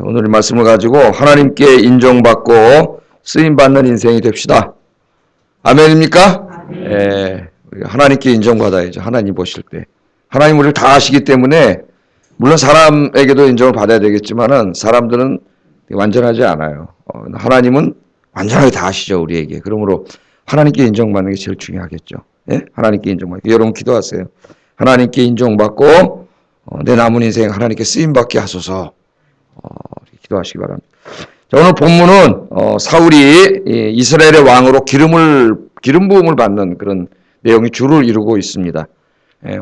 오늘 말씀을 가지고 하나님께 인정받고 쓰임받는 인생이 됩시다. 아멘입니까? 우리가 하나님께 인정받아야죠. 하나님 보실 때. 하나님 우리를 다 아시기 때문에 물론 사람에게도 인정을 받아야 되겠지만은 사람들은 완전하지 않아요. 하나님은 완전하게 다 아시죠, 우리에게. 그러므로 하나님께 인정받는 게 제일 중요하겠죠. 하나님께 인정받고. 여러분 기도하세요. 하나님께 인정받고 내 남은 인생 하나님께 쓰임받게 하소서. 기도하시기 바랍니다. 자, 오늘 본문은 사울이 이스라엘의 왕으로 기름 부음을 받는 그런 내용이 주를 이루고 있습니다.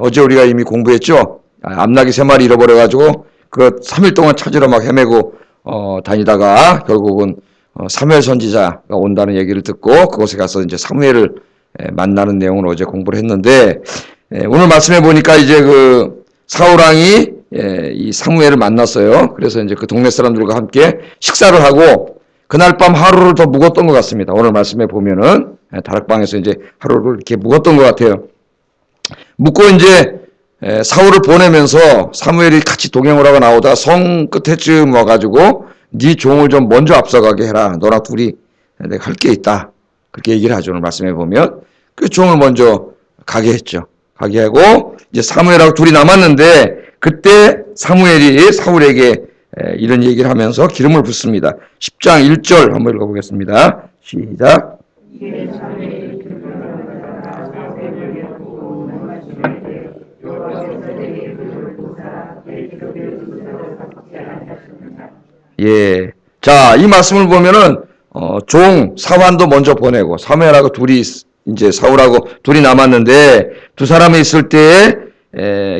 어제 우리가 이미 공부했죠. 암나귀 3마리 잃어버려가지고 그 3일 동안 찾으러 막 헤매고 다니다가 결국은 사무엘 선지자가 온다는 얘기를 듣고 그곳에 가서 이제 사무엘을 만나는 내용을 어제 공부를 했는데, 오늘 말씀해 보니까 이제 그 사울 왕이 이 사무엘을 만났어요. 그래서 이제 그 동네 사람들과 함께 식사를 하고 그날 밤 하루를 더 묵었던 것 같습니다. 오늘 말씀해 보면은 다락방에서 이제 하루를 이렇게 묵었던 것 같아요. 묵고 이제 사울을 보내면서 사무엘이 같이 동행을 하고 나오다가 성 끝에쯤 와가지고 네 종을 좀 먼저 앞서가게 해라. 너랑 둘이 내가 할 게 있다. 그렇게 얘기를 하죠. 오늘 말씀해 보면 그 종을 먼저 가게 했죠. 가게 하고 이제 사무엘하고 둘이 남았는데 그때 사무엘이 사울에게 이런 얘기를 하면서 기름을 붓습니다. 10장 1절 한번 읽어보겠습니다. 시작. 예. 자, 이 말씀을 보면은, 종, 사환도 먼저 보내고, 사무엘하고 둘이, 이제 사울하고 둘이 남았는데, 두 사람이 있을 때에,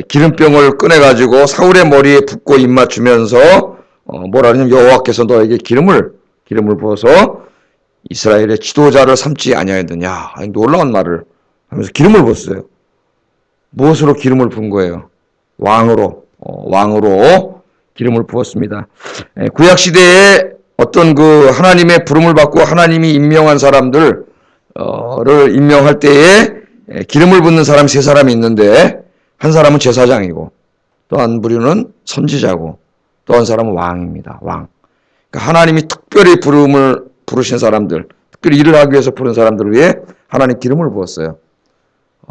기름병을 꺼내가지고 사울의 머리에 붓고 입 맞추면서, 뭐라 하냐면, 여호와께서 너에게 기름을 부어서 이스라엘의 지도자를 삼지 아니하였느냐. 놀라운 말을 하면서 기름을 부었어요. 무엇으로 기름을 부은 거예요? 왕으로 기름을 부었습니다. 구약시대에 어떤 그 하나님의 부름을 받고 하나님이 임명한 사람들을 임명할 때에 기름을 붓는 사람이 3사람이 있는데, 한 사람은 제사장이고 또 한 부류는 선지자고 또 한 사람은 왕입니다. 왕. 그러니까 하나님이 특별히 부르신 사람들, 특별히 일을 하기 위해서 부른 사람들을 위해 하나님 기름을 부었어요.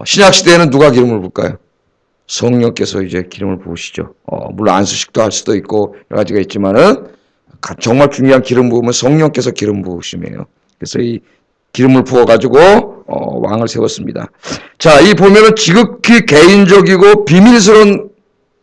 신약시대에는 누가 기름을 부을까요? 성령께서 이제 기름을 부으시죠. 물론 안수식도 할 수도 있고 여러 가지가 있지만은 정말 중요한 기름 부음은 성령께서 기름 부으심이에요. 그래서 이 기름을 부어가지고 왕을 세웠습니다. 자, 이 보면은 지극히 개인적이고 비밀스러운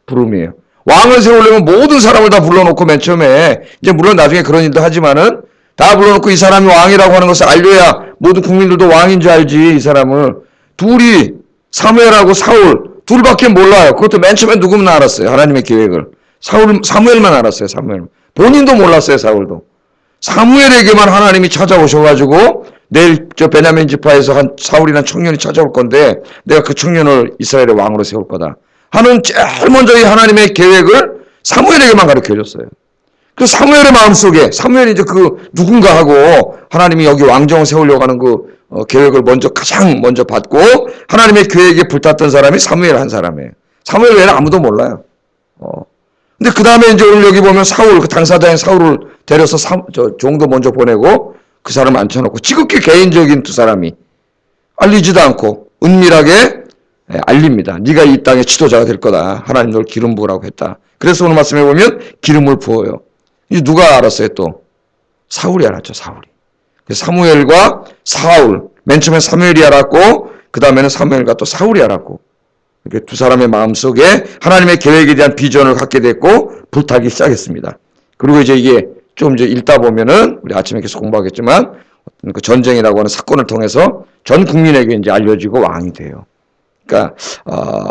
부름이에요. 왕을 세우려면 모든 사람을 다 불러놓고 맨 처음에, 이제 물론 나중에 그런 일도 하지만은 다 불러놓고 이 사람이 왕이라고 하는 것을 알려야 모든 국민들도 왕인 줄 알지. 이 사람을 둘이 사무엘하고 사울 둘밖에 몰라요. 그것도 맨 처음에 누구면 알았어요. 하나님의 계획을. 사무엘만 알았어요. 사무엘. 본인도 몰랐어요. 사울도. 사무엘에게만 하나님이 찾아오셔가지고 내일 저 베냐민 지파에서 한 사울이라는 청년이 찾아올 건데 내가 그 청년을 이스라엘의 왕으로 세울 거다 하는 제일 먼저 이 하나님의 계획을 사무엘에게만 가르쳐줬어요. 그 사무엘의 마음속에 사무엘이 이제 그 누군가 하고 하나님이 여기 왕정을 세우려고 하는 그 계획을 가장 먼저 받고 하나님의 계획에 불탔던 사람이 사무엘 한 사람이에요. 사무엘 외에는 아무도 몰라요. 근데 그 다음에 이제 오늘 여기 보면 사울, 그 당사자인 사울을 데려서 종도 먼저 보내고 그 사람을 앉혀놓고 지극히 개인적인 두 사람이 알리지도 않고 은밀하게 알립니다. 네가 이 땅의 지도자가 될 거다. 하나님 널 기름 부으라고 했다. 그래서 오늘 말씀해 보면 기름을 부어요. 이 누가 알았어요 또? 사울이 알았죠. 사울이. 사무엘과 사울, 맨 처음에 사무엘이 알았고 그 다음에는 사무엘과 또 사울이 알았고 이렇게 두 사람의 마음속에 하나님의 계획에 대한 비전을 갖게 됐고 불타기 시작했습니다. 그리고 이제 이게 좀 이제 읽다 보면은 우리 아침에 계속 공부하겠지만 그 전쟁이라고 하는 사건을 통해서 전 국민에게 이제 알려지고 왕이 돼요. 그러니까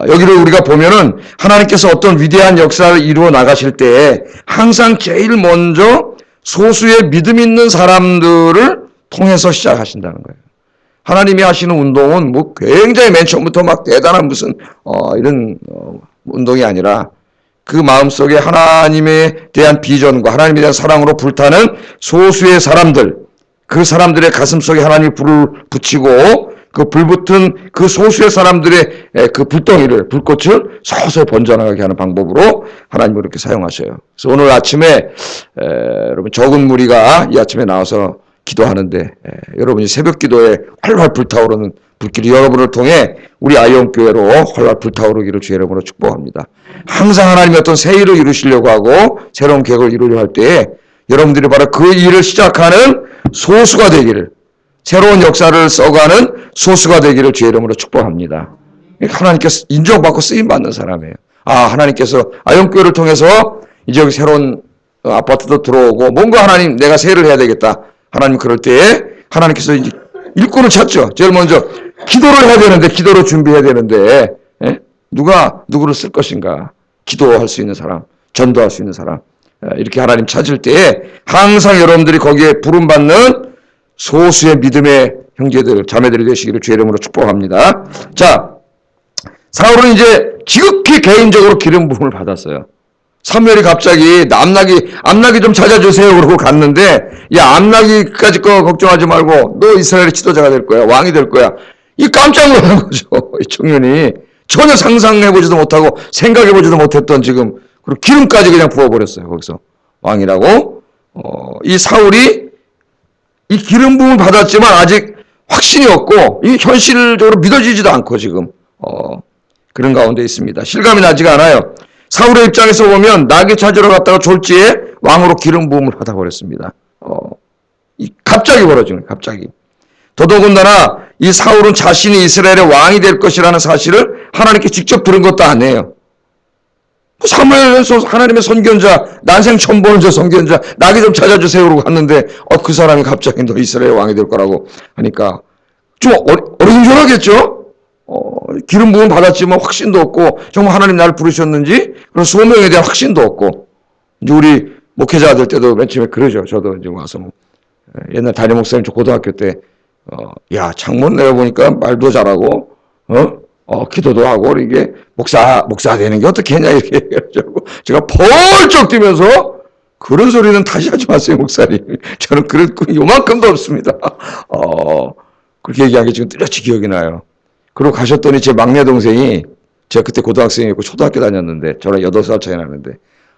여기를 우리가 보면은 하나님께서 어떤 위대한 역사를 이루어 나가실 때 항상 제일 먼저 소수의 믿음 있는 사람들을 통해서 시작하신다는 거예요. 하나님이 하시는 운동은 뭐 굉장히 맨 처음부터 막 대단한 무슨 이런 운동이 아니라 그 마음속에 하나님에 대한 비전과 하나님에 대한 사랑으로 불타는 소수의 사람들, 그 사람들의 가슴속에 하나님이 불을 붙이고 그 불붙은 그 소수의 사람들의 그 불꽃을 서서히 번져나가게 하는 방법으로 하나님은 이렇게 사용하셔요. 그래서 오늘 아침에 여러분 적은 무리가 이 아침에 나와서 기도하는데 여러분이 새벽 기도에 활활 불타오르는 불길이 여러분을 통해 우리 아이온교회로 활활 불타오르기를 주의 이름으로 축복합니다. 항상 하나님이 어떤 새 일을 이루시려고 하고 새로운 계획을 이루려 할 때에 여러분들이 바로 그 일을 시작하는 소수가 되기를, 새로운 역사를 써가는 소수가 되기를 주의 이름으로 축복합니다. 하나님께서 인정받고 쓰임받는 사람이에요. 하나님께서 아이온교회를 통해서 이제 여기 새로운 아파트도 들어오고 뭔가 하나님 내가 새 일을 해야 되겠다. 하나님 그럴 때에 하나님께서 이제 일꾼을 찾죠. 제일 먼저 기도를 해야 되는데, 기도를 준비해야 되는데 누가 누구를 쓸 것인가. 기도할 수 있는 사람, 전도할 수 있는 사람, 이렇게 하나님 찾을 때에 항상 여러분들이 거기에 부름받는 소수의 믿음의 형제들, 자매들이 되시기를 주의 이름으로 축복합니다. 자, 사울은 이제 지극히 개인적으로 기름 부음을 받았어요. 사무엘이 갑자기 암나기 좀 찾아주세요 그러고 갔는데, 야, 암나기까지 거 걱정하지 말고 너 이스라엘의 지도자가 될 거야, 왕이 될 거야. 이 깜짝 놀란 거죠. 이 청년이 전혀 상상해보지도 못하고 생각해보지도 못했던 지금, 그리고 기름까지 그냥 부어버렸어요. 거기서 왕이라고. 이 사울이 이 기름 부음을 받았지만 아직 확신이 없고 이 현실적으로 믿어지지도 않고 지금 그런 가운데 있습니다. 실감이 나지가 않아요. 사울의 입장에서 보면 나귀 찾으러 갔다가 졸지에 왕으로 기름 부음을 받아버렸습니다. 갑자기 벌어진 거예요. 갑자기. 더더군다나 이 사울은 자신이 이스라엘의 왕이 될 것이라는 사실을 하나님께 직접 들은 것도 아니에요. 사무엘은 하나님의 선견자, 난생 처음 보는 저 선견자, 나귀 좀 찾아주세요 그러고 갔는데 그 사람이 갑자기 너 이스라엘 왕이 될 거라고 하니까 좀 어린졸하겠죠? 기름 부음 받았지만 확신도 없고, 정말 하나님 나를 부르셨는지 그런 소명에 대한 확신도 없고. 이제 우리 목회자들 때도 맨 처음에 그러죠. 저도 이제 와서 옛날 담임 목사님 저 고등학교 때 야, 창문 내려보니까 말도 잘하고 기도도 하고 이게 목사 되는 게 어떻게 했냐 이렇게 얘기하자고 제가 펄쩍 뛰면서 그런 소리는 다시 하지 마세요 목사님. 저는 그런 요만큼도 없습니다. 그렇게 얘기한 게 지금 뚜렷이 기억이 나요. 그러고 가셨더니 제 막내 동생이, 제가 그때 고등학생이었고 초등학교 다녔는데 저랑 8살 차이 나는데,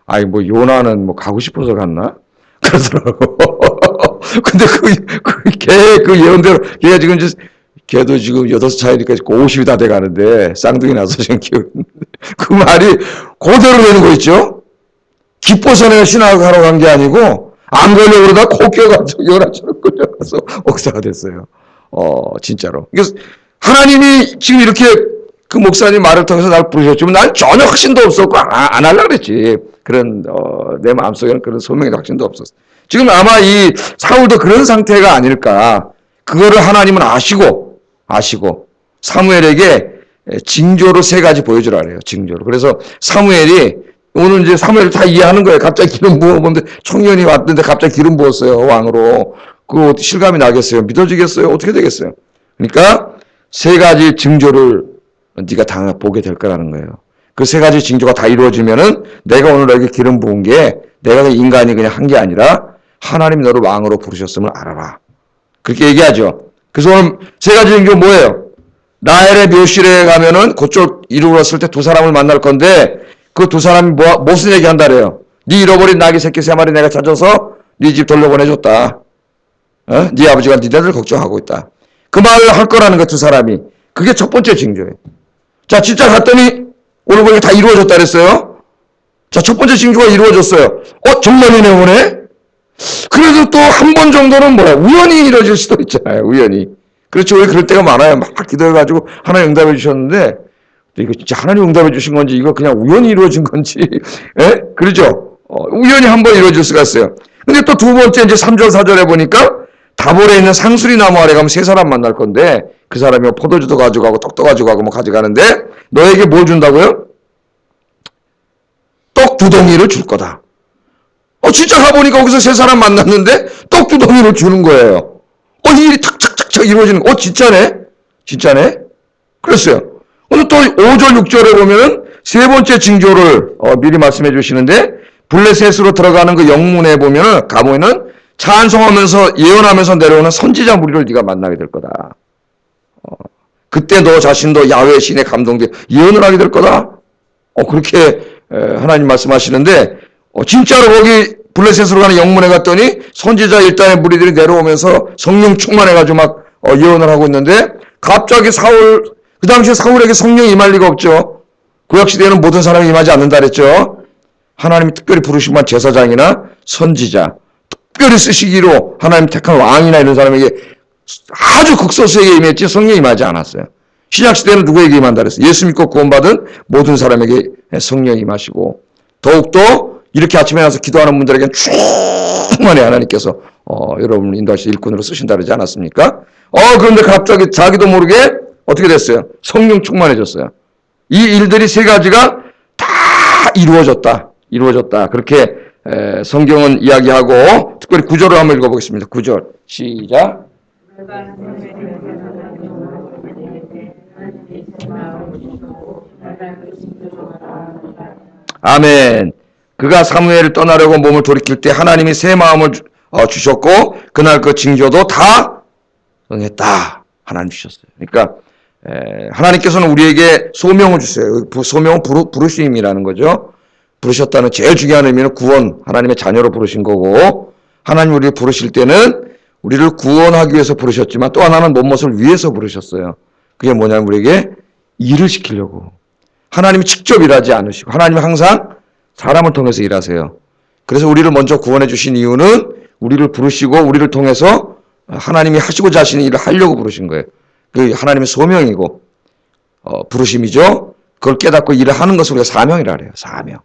아이 뭐 요나는 뭐 가고 싶어서 갔나? 그러더라고. 근데 그 예언대로 걔가 지금 걔도 지금 8살 차이니까 50이 다 돼가는데 쌍둥이 나서 지금 기억이 그 말이 그대로 되는 거 있죠? 기뻐서 내가 신학하러 간 게 아니고 안 걸려 그러다 코 껴가지고 요나처럼 끌려가서 목사가 됐어요. 진짜로. 그래서 하나님이 지금 이렇게 그 목사님 말을 통해서 날 부르셨지만 난 전혀 확신도 없었고 안 하려고 그랬지. 그런 내 마음속에는 그런 소명의 확신도 없었어. 지금 아마 이 사울도 그런 상태가 아닐까. 그거를 하나님은 아시고 사무엘에게 징조로 3가지 보여주라 그래요. 징조로. 그래서 사무엘이 오늘 이제 사무엘을 다 이해하는 거예요. 갑자기 기름 부어보는데 청년이 왔는데 갑자기 기름 부었어요. 왕으로. 그거 실감이 나겠어요? 믿어지겠어요? 어떻게 되겠어요? 그러니까 3가지 징조를 네가 보게 될 거라는 거예요. 그 3가지 징조가 다 이루어지면은 내가 오늘 너에게 기름 부은 게 내가 인간이 그냥 한 게 아니라 하나님이 너를 왕으로 부르셨음을 알아라. 그렇게 얘기하죠. 그래서 오늘 3가지 징조 뭐예요? 라헬의 묘실에 가면은 그쪽 이루었을 때 2사람을 만날 건데 그 2사람이 무슨 얘기 한다래요? 네 잃어버린 나귀 새끼 3마리 내가 찾아서 네 집 돌려보내줬다. 네 아버지가 니네들 걱정하고 있다. 그 말을 할 거라는 거 2사람이. 그게 첫 번째 징조예요. 자, 진짜 갔더니 오늘 보니까 다 이루어졌다 그랬어요. 자, 첫 번째 징조가 이루어졌어요. 정말이네 오네. 그래도 또 한 번 정도는 우연히 이루어질 수도 있잖아요. 우연히. 그렇죠. 왜 그럴 때가 많아요. 막 기도해가지고 하나님 응답해 주셨는데 이거 진짜 하나님 응답해 주신 건지 이거 그냥 우연히 이루어진 건지. 그렇죠. 우연히 한 번 이루어질 수가 있어요. 근데 또 2번째 이제 3절 4절에 보니까 다볼에 있는 상수리 나무 아래 가면 3사람 만날 건데 그 사람이 포도주도 가져가고 떡도 가져가고 뭐 가져가는데 너에게 뭘 준다고요? 떡 2덩이를 줄 거다. 진짜 가보니까 거기서 3사람 만났는데 떡 2덩이를 주는 거예요. 일이 탁탁탁탁 이루어지는 거. 진짜네? 그랬어요. 오늘 또 5절 6절에 보면은 3번째 징조를 미리 말씀해 주시는데 블레셋으로 들어가는 그 영문에 가보면은 찬송하면서 예언하면서 내려오는 선지자 무리를 네가 만나게 될 거다. 그때 너 자신도 야훼 신에 감동돼 예언을 하게 될 거다. 그렇게 하나님 말씀하시는데 진짜로 거기 블레셋으로 가는 영문에 갔더니 선지자 일단의 무리들이 내려오면서 성령 충만해가지고 막 예언을 하고 있는데 갑자기 그 당시에 사울에게 성령이 임할 리가 없죠. 구약시대에는 모든 사람이 임하지 않는다 그랬죠. 하나님이 특별히 부르신 만 제사장이나 선지자, 특별히 쓰시기로 하나님 택한 왕이나 이런 사람에게 아주 극소수에게 임했지 성령이 임하지 않았어요. 신약시대는 누구에게 임한다 그랬어요? 예수 믿고 구원받은 모든 사람에게 성령이 임하시고 더욱더 이렇게 아침에 나서 기도하는 분들에게는 충만히 하나님께서 여러분을 인도하시 일꾼으로 쓰신다 그러지 않았습니까? 그런데 갑자기 자기도 모르게 어떻게 됐어요? 성령 충만해졌어요. 이 일들이 세 가지가 다 이루어졌다. 그렇게 성경은 이야기하고 특별히 9절을 한번 읽어보겠습니다. 9절 시작. 아멘. 그가 사무엘을 떠나려고 몸을 돌이킬 때 하나님이 새 마음을 주셨고 그날 그 징조도 다 응했다. 하나님 주셨어요. 그러니까 하나님께서는 우리에게 소명을 주세요. 소명은 부르심이라는 거죠. 부르셨다는 제일 중요한 의미는 구원, 하나님의 자녀로 부르신 거고 하나님 우리를 부르실 때는 우리를 구원하기 위해서 부르셨지만 또 하나는 무엇을 위해서 부르셨어요. 그게 뭐냐면 우리에게 일을 시키려고. 하나님이 직접 일하지 않으시고 하나님이 항상 사람을 통해서 일하세요. 그래서 우리를 먼저 구원해 주신 이유는 우리를 부르시고 우리를 통해서 하나님이 하시고자 하시는 일을 하려고 부르신 거예요. 그 하나님의 소명이고 부르심이죠. 그걸 깨닫고 일을 하는 것을 우리가 사명이라 그래요. 사명.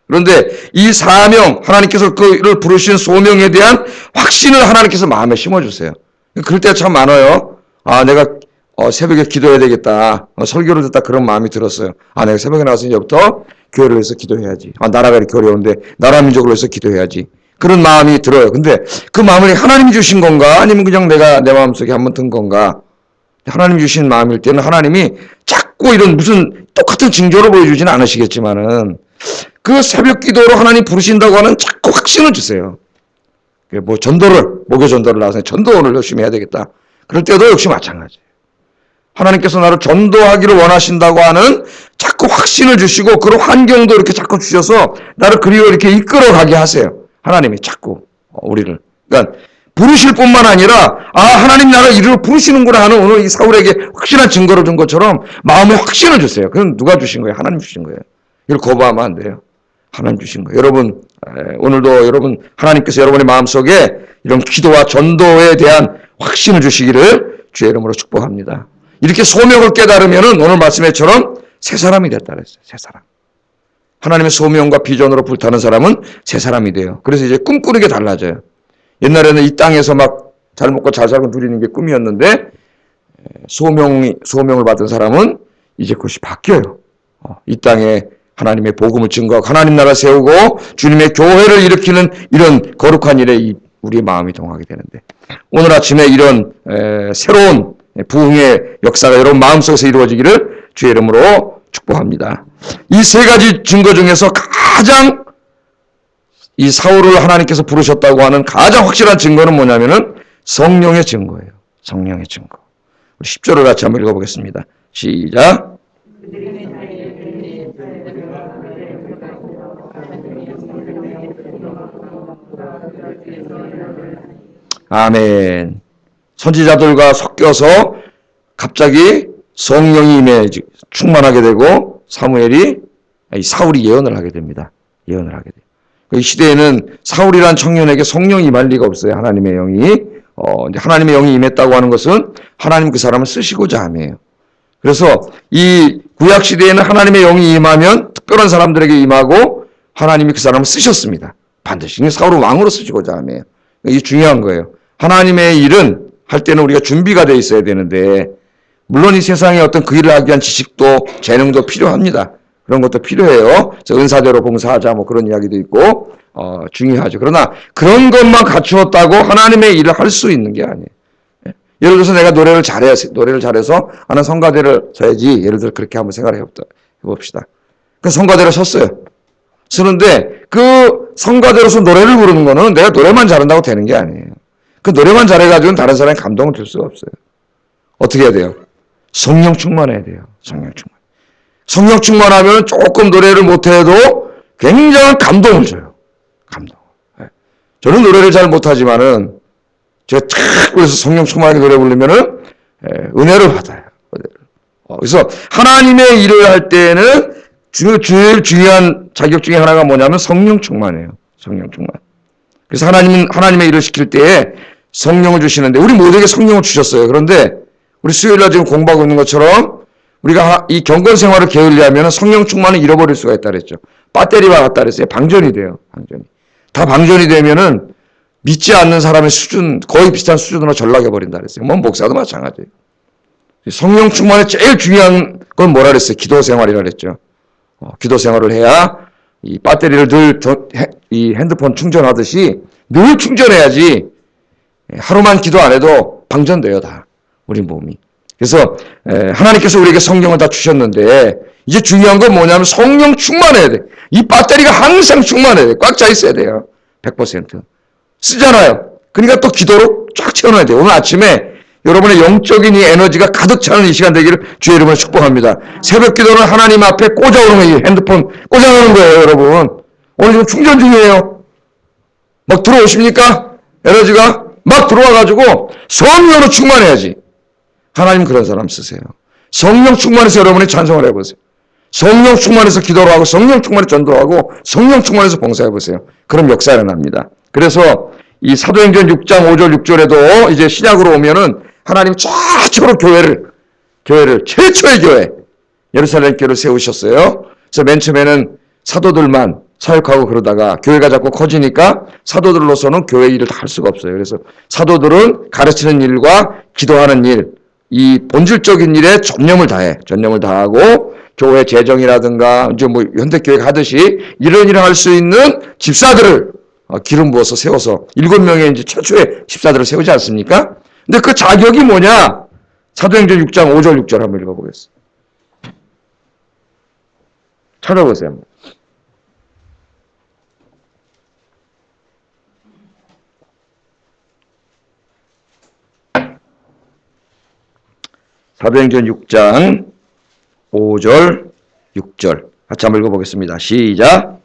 그런데 이 사명, 하나님께서 그를 부르신 소명에 대한 확신을 하나님께서 마음에 심어주세요. 그럴 때가 참 많아요. 내가 새벽에 기도해야 되겠다. 설교를 듣다 그런 마음이 들었어요. 내가 새벽에 나와서 이제부터 교회를 위해서 기도해야지. 나라가 이렇게 어려운데 나라 민족을 위해서 기도해야지. 그런 마음이 들어요. 근데 그 마음을 하나님이 주신 건가? 아니면 그냥 내가 내 마음속에 한번 든 건가? 하나님 주신 마음일 때는 하나님이 자꾸 이런 무슨 똑같은 징조를 보여주지는 않으시겠지만은 그 새벽 기도로 하나님 부르신다고 하는 자꾸 확신을 주세요. 목요 전도를 나와서 전도를 열심히 해야 되겠다. 그럴 때도 역시 마찬가지예요. 하나님께서 나를 전도하기를 원하신다고 하는 자꾸 확신을 주시고 그런 환경도 이렇게 자꾸 주셔서 나를 그리고 이렇게 이끌어가게 하세요. 하나님이 자꾸 우리를. 그러니까 부르실 뿐만 아니라 하나님 나를 이리로 부르시는구나 하는 오늘 이 사울에게 확실한 증거를 준 것처럼 마음에 확신을 주세요. 그건 누가 주신 거예요? 하나님 주신 거예요. 이걸 거부하면 안 돼요. 하나님 주신 거예요. 여러분 오늘도 여러분 하나님께서 여러분의 마음속에 이런 기도와 전도에 대한 확신을 주시기를 주의 이름으로 축복합니다. 이렇게 소명을 깨달으면은 오늘 말씀에처럼 새 사람이 됐다 그랬어요. 새 사람. 하나님의 소명과 비전으로 불타는 사람은 새 사람이 돼요. 그래서 이제 꿈꾸는 게 달라져요. 옛날에는 이 땅에서 막 잘 먹고 잘 살고 누리는 게 꿈이었는데 소명을 받은 사람은 이제 그것이 바뀌어요. 이 땅에 하나님의 복음을 증거하고 하나님 나라 세우고 주님의 교회를 일으키는 이런 거룩한 일에 우리의 마음이 동하게 되는데 오늘 아침에 이런 새로운 부흥의 역사가 여러분 마음속에서 이루어지기를 주의 이름으로 축복합니다. 이 세 가지 증거 중에서 가장 이 사울을 하나님께서 부르셨다고 하는 가장 확실한 증거는 뭐냐면은 성령의 증거예요. 성령의 증거. 우리 10절을 같이 한번 읽어보겠습니다. 시작. 아멘. 선지자들과 섞여서 갑자기 성령이 충만하게 되고 사울이 예언을 하게 됩니다. 예언을 하게 돼요. 이 시대에는 사울이란 청년에게 성령이 임할 리가 없어요. 하나님의 영이. 하나님의 영이 임했다고 하는 것은 하나님 그 사람을 쓰시고자 함이에요. 그래서 이 구약 시대에는 하나님의 영이 임하면 특별한 사람들에게 임하고 하나님이 그 사람을 쓰셨습니다. 반드시 사울을 왕으로 쓰시고자 함이에요. 이게 중요한 거예요. 하나님의 일은 할 때는 우리가 준비가 되어 있어야 되는데 물론 이 세상에 어떤 그 일을 하기 위한 지식도 재능도 필요합니다. 그런 것도 필요해요. 은사대로 봉사하자 그런 이야기도 있고 중요하죠. 그러나 그런 것만 갖추었다고 하나님의 일을 할 수 있는 게 아니에요. 예를 들어서 내가 노래를 잘해서 나는 성가대를 서야지. 예를 들어 그렇게 한번 생각을 해봅시다. 그 성가대를 섰어요. 서는데 그 성가대로서 노래를 부르는 거는 내가 노래만 잘한다고 되는 게 아니에요. 그 노래만 잘해가지고는 다른 사람이 감동을 줄 수가 없어요. 어떻게 해야 돼요? 성령 충만해야 돼요. 성령 충만. 성령 충만하면 조금 노래를 못해도 굉장한 감동을 줘요. 감동. 저는 노래를 잘 못하지만은 제가 탁 그래서 성령 충만하게 노래 부르면은 은혜를 받아요. 그래서 하나님의 일을 할 때는 제일 중요한 자격 중에 하나가 뭐냐면 성령 충만이에요. 성령 충만. 그래서 하나님의 일을 시킬 때에 성령을 주시는데 우리 모두에게 성령을 주셨어요. 그런데 우리 수요일날 지금 공부하고 있는 것처럼 우리가 이 경건 생활을 게을리하면 성령 충만을 잃어버릴 수가 있다 그랬죠. 배터리와 같다 그랬어요. 방전이 돼요. 방전이. 다 방전이 되면은 믿지 않는 사람의 수준, 거의 비슷한 수준으로 전락해 버린다 그랬어요. 뭐 목사도 마찬가지예요. 성령 충만의 제일 중요한 건 뭐라 그랬어요? 기도 생활이라 그랬죠. 기도 생활을 해야 이 배터리를 늘 이 핸드폰 충전하듯이 늘 충전해야지 하루만 기도 안 해도 방전돼요, 다. 우리 몸이. 그래서 하나님께서 우리에게 성령을 다 주셨는데 이제 중요한 건 뭐냐면 성령 충만해야 돼. 이 배터리가 항상 충만해야 돼. 꽉 차 있어야 돼요. 100%. 쓰잖아요. 그러니까 또 기도로 쫙 채워놔야 돼요. 오늘 아침에 여러분의 영적인 이 에너지가 가득 차는 이 시간 되기를 주의 이름으로 축복합니다. 새벽 기도는 하나님 앞에 꽂아오는 거예요. 핸드폰 꽂아오는 거예요, 여러분. 오늘 지금 충전 중이에요. 막 들어오십니까? 에너지가 막 들어와가지고 성령으로 충만해야지. 하나님 그런 사람 쓰세요. 성령 충만해서 여러분이 찬송을 해보세요. 성령 충만해서 기도를 하고 성령 충만해서 전도하고 성령 충만해서 봉사해보세요. 그럼 역사 일어납니다. 그래서 이 사도행전 6장 5절 6절에도 이제 신약으로 오면은 하나님 최초로 교회를 최초의 교회 예루살렘 교회를 세우셨어요. 그래서 맨 처음에는 사도들만 사역하고 그러다가 교회가 자꾸 커지니까 사도들로서는 교회 일을 다 할 수가 없어요. 그래서 사도들은 가르치는 일과 기도하는 일, 이 본질적인 일에 전념을 다하고 교회 재정이라든가 이제 뭐 현대교회가 하듯이 이런 일을 할 수 있는 집사들을 기름 부어서 세워서 7명의 이제 최초의 집사들을 세우지 않습니까? 근데 그 자격이 뭐냐? 사도행전 6장 5절 6절 한번 읽어보겠습니다. 찾아보세요. 사도행전 6장 5절 6절 같이 한번 읽어보겠습니다. 시작.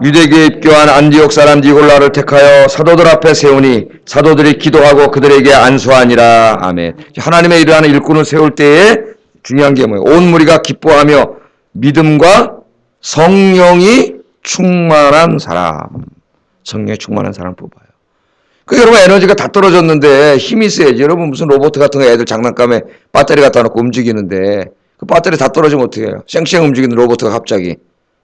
유대교에 입교한 안디옥 사람 니골라를 택하여 사도들 앞에 세우니 사도들이 기도하고 그들에게 안수하니라. 아멘. 하나님의 일을 하는 일꾼을 세울 때에 중요한 게 뭐예요? 온 무리가 기뻐하며 믿음과 성령이 충만한 사람. 성령이 충만한 사람 뽑아요. 그 여러분 에너지가 다 떨어졌는데 힘이 있어야지. 여러분 무슨 로봇 같은 거 애들 장난감에 배터리 갖다 놓고 움직이는데 그 배터리 다 떨어지면 어떻게 해요? 쌩쌩 움직이는 로봇가 갑자기.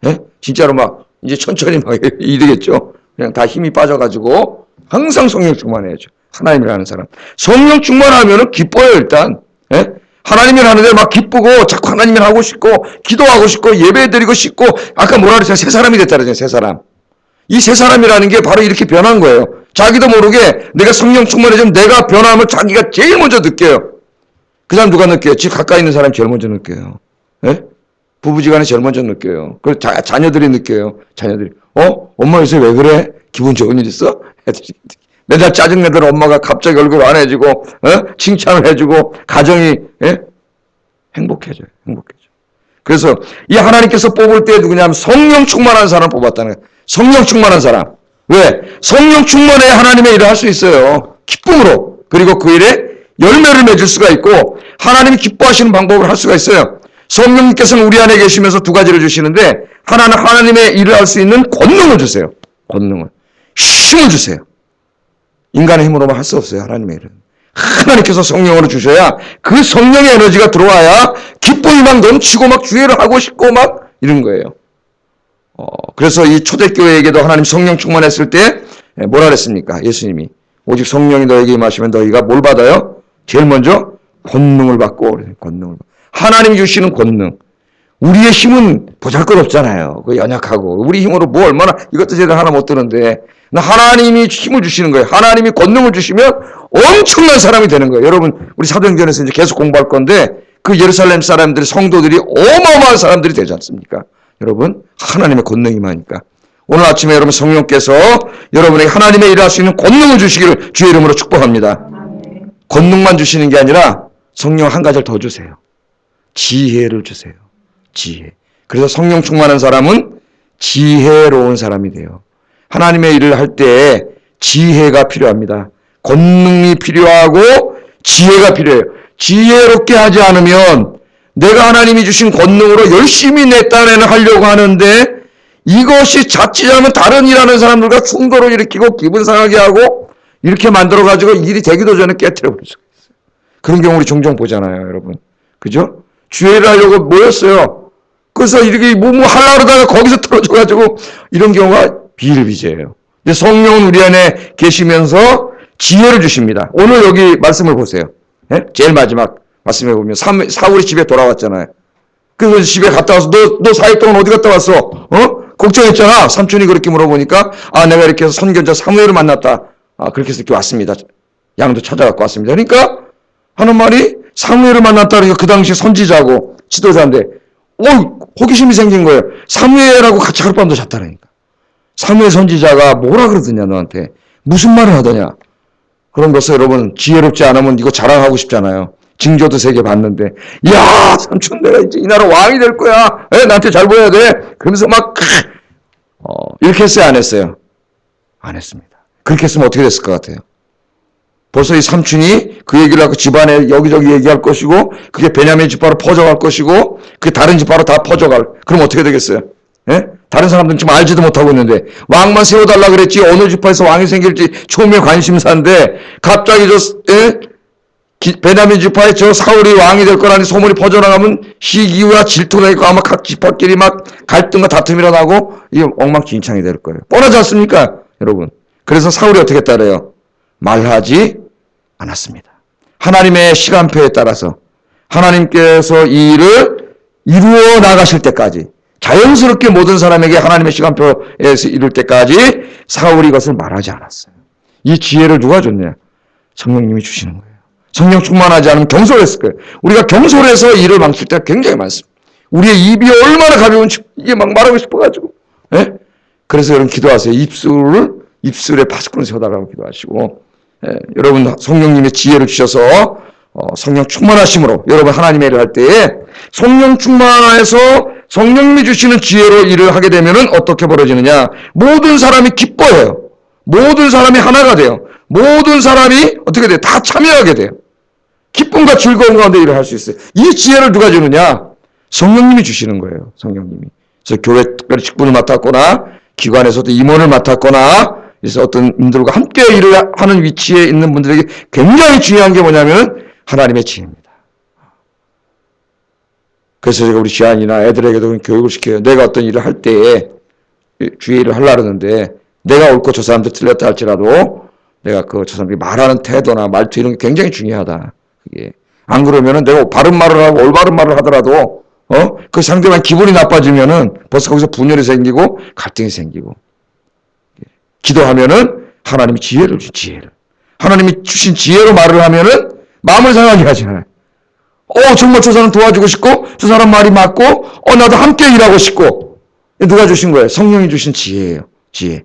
예? 진짜로 막 이제 천천히 막 이러겠죠. 그냥 다 힘이 빠져가지고 항상 성령 충만해야죠. 하나님이라는 사람. 성령 충만하면은 기뻐요, 일단. 예? 하나님을 하는데 막 기쁘고 자꾸 하나님을 하고 싶고 기도하고 싶고 예배드리고 싶고 아까 뭐라 그랬어요? 새 사람이 됐다 그랬잖아요. 새 사람. 이 새 사람이라는 게 바로 이렇게 변한 거예요. 자기도 모르게 내가 성령 충만해지면 내가 변함을 자기가 제일 먼저 느껴요. 그 사람 누가 느껴요? 집 가까이 있는 사람이 제일 먼저 느껴요. 예? 부부지간에 제일 먼저 느껴요. 그리고 자녀들이 느껴요. 자녀들이. 엄마 요새 왜 그래? 기분 좋은 일 있어? 맨날 짜증내던 엄마가 갑자기 얼굴 환해지고, 칭찬을 해주고, 가정이, 행복해져요. 그래서 이 하나님께서 뽑을 때 누구냐면 성령 충만한 사람 뽑았다는 거예요. 성령 충만한 사람. 왜? 성령 충만해야 하나님의 일을 할 수 있어요. 기쁨으로. 그리고 그 일에 열매를 맺을 수가 있고, 하나님이 기뻐하시는 방법을 할 수가 있어요. 성령님께서는 우리 안에 계시면서 두 가지를 주시는데 하나는 하나님의 일을 할 수 있는 권능을 주세요. 권능을. 힘을 주세요. 인간의 힘으로만 할 수 없어요. 하나님의 일은. 하나님께서 성령으로 주셔야 그 성령의 에너지가 들어와야 기쁨이 막 넘치고 막 주의를 하고 싶고 막 이런 거예요. 그래서 이 초대교회에게도 하나님 성령 충만했을 때 뭐라 그랬습니까? 예수님이. 오직 성령이 너에게 임하시면 너희가 뭘 받아요? 제일 먼저 권능을 받고 권능을 받고. 하나님 주시는 권능. 우리의 힘은 보잘것없잖아요. 그 연약하고 우리 힘으로 뭐 얼마나 이것도 제대로 하나 못 드는데 하나님이 힘을 주시는 거예요. 하나님이 권능을 주시면 엄청난 사람이 되는 거예요. 여러분 우리 사도행전에서 이제 계속 공부할 건데 그 예루살렘 사람들이 성도들이 어마어마한 사람들이 되지 않습니까? 여러분 하나님의 권능이 많으니까 오늘 아침에 여러분 성령께서 여러분에게 하나님의 일을 할 수 있는 권능을 주시기를 주의 이름으로 축복합니다. 권능만 주시는 게 아니라 성령 한 가지를 더 주세요. 지혜를 주세요. 지혜. 그래서 성령 충만한 사람은 지혜로운 사람이 돼요. 하나님의 일을 할 때 지혜가 필요합니다. 권능이 필요하고 지혜가 필요해요. 지혜롭게 하지 않으면 내가 하나님이 주신 권능으로 열심히 내 딴에는 하려고 하는데 이것이 자칫 잘못 다른 일하는 사람들과 충돌을 일으키고 기분 상하게 하고 이렇게 만들어가지고 일이 되기도 전에 깨트려버릴 수가 있어요. 그런 경우 우리 종종 보잖아요, 여러분. 그죠? 주의를 하려고 모였어요. 그래서 이렇게 뭐 하려고 그러다가 거기서 틀어져가지고 이런 경우가 비일비재해요. 근데 성령은 우리 안에 계시면서 지혜를 주십니다. 오늘 여기 말씀을 보세요. 예? 제일 마지막 말씀에 보면 사울이 집에 돌아왔잖아요. 그래서 집에 갔다 와서 너 4일 동안 어디 갔다 왔어? 걱정했잖아. 삼촌이 그렇게 물어보니까 내가 이렇게 해서 선견자 사무엘을 만났다. 그렇게 해서 이렇게 왔습니다. 양도 찾아갖고 왔습니다. 그러니까 하는 말이 사무엘을 만났다. 그러니까 그 당시 선지자고 지도자인데 호기심이 생긴 거예요. 사무엘하고 같이 하룻밤도 잤다라니까. 사무엘 선지자가 뭐라 그러더냐 너한테. 무슨 말을 하더냐. 그런 것을 여러분 지혜롭지 않으면 이거 자랑하고 싶잖아요. 징조도 3개 봤는데 야 삼촌 내가 이제 이 나라 왕이 될 거야. 나한테 잘 보여야 돼. 그러면서 막 이렇게 했어요 안 했어요? 안 했습니다. 그렇게 했으면 어떻게 됐을 것 같아요? 벌써 이 삼촌이 그 얘기를 하고 집안에 여기저기 얘기할 것이고 그게 베냐민 집바로 퍼져갈 것이고 그게 다른 집바로 다 퍼져갈. 그럼 어떻게 되겠어요? 예? 다른 사람들은 지금 알지도 못하고 있는데 왕만 세워달라 그랬지 어느 집화에서 왕이 생길지 초미의 관심사인데 갑자기 베냐민 지파에 저 사울이 왕이 될 거라는 소문이 퍼져나가면 시기와 질투가 있고 아마 각 지파끼리 막 갈등과 다툼이 일어나고 이게 엉망진창이 될 거예요. 뻔하지 않습니까? 여러분. 그래서 사울이 어떻게 했다래요? 말하지 않았습니다. 하나님의 시간표에 따라서 하나님께서 이 일을 이루어 나가실 때까지 자연스럽게 모든 사람에게 하나님의 시간표에서 이룰 때까지 사울이 이것을 말하지 않았어요. 이 지혜를 누가 줬냐? 성령님이 주시는 거예요. 성령 충만하지 않으면 경솔했을 거예요. 우리가 경솔해서 일을 망칠 때가 굉장히 많습니다. 우리의 입이 얼마나 가벼운지 이게 막 말하고 싶어가지고. 예? 그래서 여러분 기도하세요. 입술에 파스꾼을 세워달라고 기도하시고. 예, 여러분 성령님의 지혜를 주셔서 성령 충만하심으로 여러분 하나님의 일을 할 때에 성령 충만해서 성령님이 주시는 지혜로 일을 하게 되면은 어떻게 벌어지느냐? 모든 사람이 기뻐해요. 모든 사람이 하나가 돼요. 모든 사람이 어떻게 돼요? 다 참여하게 돼요. 기쁨과 즐거움 가운데 일을 할 수 있어요. 이 지혜를 누가 주느냐? 성령님이 주시는 거예요. 성령님이. 그래서 교회 특별히 직분을 맡았거나 기관에서도 임원을 맡았거나 그래서 어떤 분들과 함께 일을 하는 위치에 있는 분들에게 굉장히 중요한 게 뭐냐면 하나님의 지혜입니다. 그래서 제가 우리 지안이나 애들에게도 교육을 시켜요. 내가 어떤 일을 할 때에 주의 일을 하려고 하는데 내가 옳고 저 사람들 틀렸다 할지라도 내가 저 사람들이 말하는 태도나 말투 이런 게 굉장히 중요하다. 그게. 안 그러면은 내가 바른 말을 하고 올바른 말을 하더라도 그 상대방 기분이 나빠지면은 벌써 거기서 분열이 생기고 갈등이 생기고. 기도하면은 하나님이 지혜를 주신 지혜를. 하나님이 주신 지혜로 말을 하면은 마음을 상하게 하잖아요. 정말 저 사람 도와주고 싶고 저 사람 말이 맞고 나도 함께 일하고 싶고. 누가 주신 거예요? 성령이 주신 지혜예요. 지혜.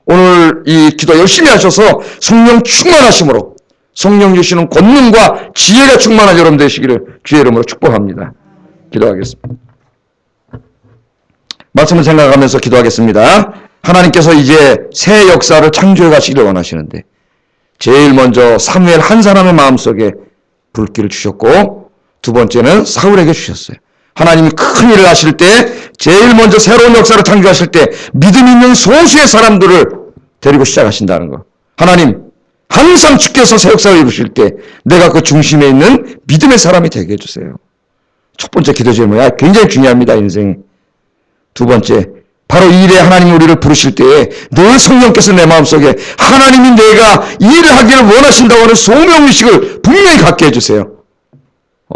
오늘 이 기도 열심히 하셔서 성령 충만하심으로 성령 주시는 권능과 지혜가 충만한 여러분 되시기를 주의 이름으로 축복합니다. 기도하겠습니다. 말씀을 생각하면서 기도하겠습니다. 하나님께서 이제 새 역사를 창조해 가시기를 원하시는데 제일 먼저 사무엘 한 사람의 마음속에 불길을 주셨고 두 번째는 사울에게 주셨어요. 하나님이 큰 일을 하실 때 제일 먼저 새로운 역사를 창조하실 때 믿음 있는 소수의 사람들을 데리고 시작하신다는 거. 하나님 항상 주께서 새 역사를 이루실 때 내가 그 중심에 있는 믿음의 사람이 되게 해주세요. 첫 번째 기도 제목이 굉장히 중요합니다. 인생이. 두 번째 바로 이 일에 하나님이 우리를 부르실 때에 늘 성령께서 내 마음속에 하나님이 내가 이 일을 하기를 원하신다고 하는 소명의식을 분명히 갖게 해주세요.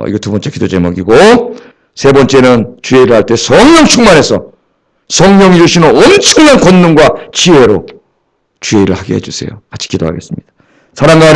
이거 두 번째 기도 제목이고 세 번째는 주의 일을 할 때 성령 충만해서 성령이 주시는 엄청난 권능과 지혜로 주의 일을 하게 해주세요. 같이 기도하겠습니다. 사랑과